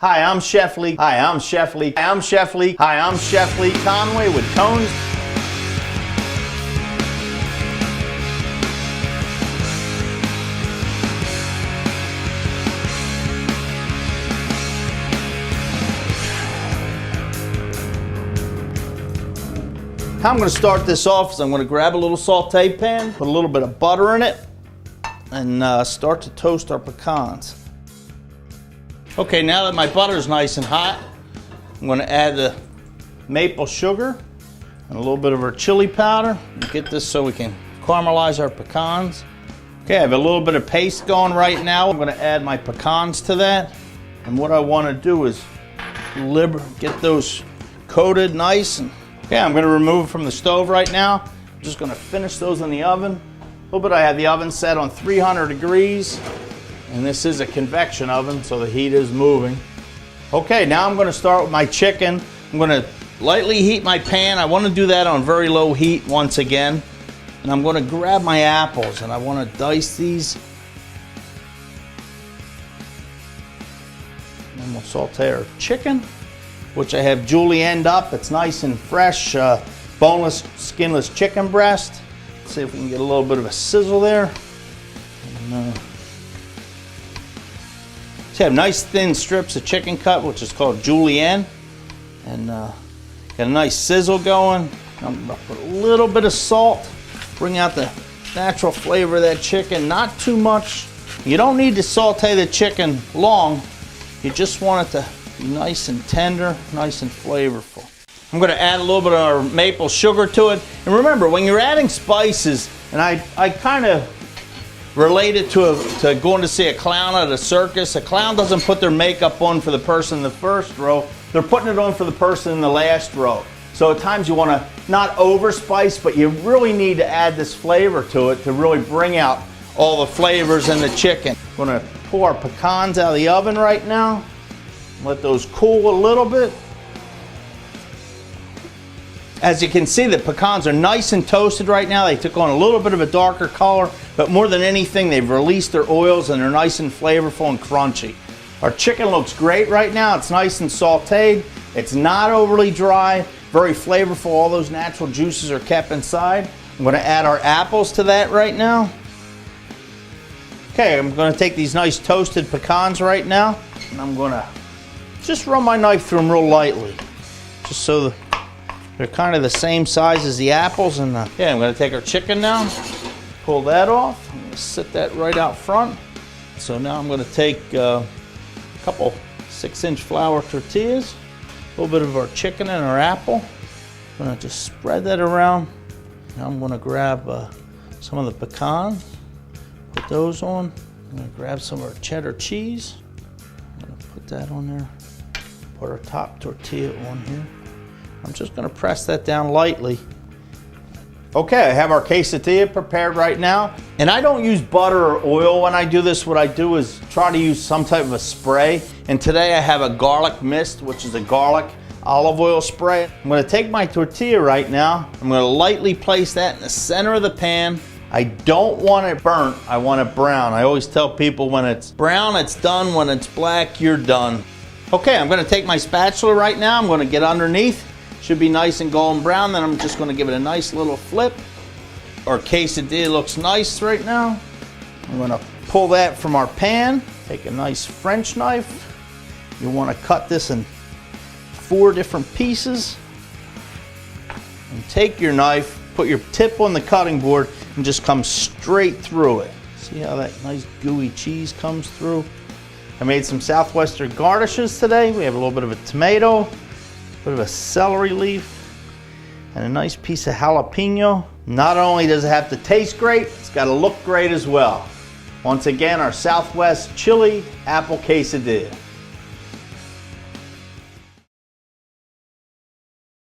Hi, I'm Chef Lee. Hi, I'm Chef Lee. I'm Chef Lee. Hi, I'm Chef Lee Conway with Tones. How I'm going to start this off is I'm going to grab a little saute pan, put a little bit of butter in it, and start to toast our pecans. Okay, now that my butter is nice and hot, I'm going to add the maple sugar and a little bit of our chili powder. Get this so we can caramelize our pecans. Okay, I have a little bit of paste going right now. I'm going to add my pecans to that. And what I want to do is get those coated nice. Okay, I'm going to remove from the stove right now. I'm just going to finish those in the oven. A little bit, I have the oven set on 300 degrees. And this is a convection oven, so the heat is moving. Okay, now I'm going to start with my chicken. I'm going to lightly heat my pan. I want to do that on very low heat once again. And I'm going to grab my apples and I want to dice these. And then we'll saute our chicken, which I have julienned up. It's nice and fresh, boneless, skinless chicken breast. Let's see if we can get a little bit of a sizzle there. And, so I have nice thin strips of chicken cut, which is called julienne. And got a nice sizzle going. I'm going to put a little bit of salt, bring out the natural flavor of that chicken. Not too much. You don't need to saute the chicken long. You just want it to be nice and tender, nice and flavorful. I'm going to add a little bit of our maple sugar to it. And remember, when you're adding spices, and I kind of relate it to going to see a clown at a circus. A clown doesn't put their makeup on for the person in the first row. They're putting it on for the person in the last row. So at times you want to not over spice, but you really need to add this flavor to it to really bring out all the flavors in the chicken. I'm going to pull our pecans out of the oven right now. Let those cool a little bit. As you can see, the pecans are nice and toasted right now. They took on a little bit of a darker color, but more than anything, they've released their oils and they're nice and flavorful and crunchy. Our chicken looks great right now. It's nice and sauteed. It's not overly dry, very flavorful. All those natural juices are kept inside. I'm going to add our apples to that right now. Okay, I'm going to take these nice toasted pecans right now, and I'm going to just run my knife through them real lightly, just so they're kind of the same size as the apples. And yeah, I'm going to take our chicken now, pull that off. I'm going to sit that right out front. So now I'm going to take a couple 6-inch flour tortillas, a little bit of our chicken and our apple. I'm going to just spread that around. Now I'm going to grab some of the pecans, put those on. I'm going to grab some of our cheddar cheese. I'm going to put that on there. Put our top tortilla on here. I'm just going to press that down lightly. Okay, I have our quesadilla prepared right now. And I don't use butter or oil when I do this. What I do is try to use some type of a spray. And today I have a garlic mist, which is a garlic olive oil spray. I'm going to take my tortilla right now. I'm going to lightly place that in the center of the pan. I don't want it burnt, I want it brown. I always tell people when it's brown, it's done. When it's black, you're done. Okay, I'm going to take my spatula right now. I'm going to get underneath. Should be nice and golden brown. Then I'm just going to give it a nice little flip. Our quesadilla looks nice right now. I'm going to pull that from our pan. Take a nice French knife. You want to cut this in 4 different pieces. And take your knife, put your tip on the cutting board, and just come straight through it. See how that nice gooey cheese comes through? I made some Southwestern garnishes today. We have a little bit of a tomato, a bit of a celery leaf, and a nice piece of jalapeno. Not only does it have to taste great, it's got to look great as well. Once again, our Southwest chili apple quesadilla.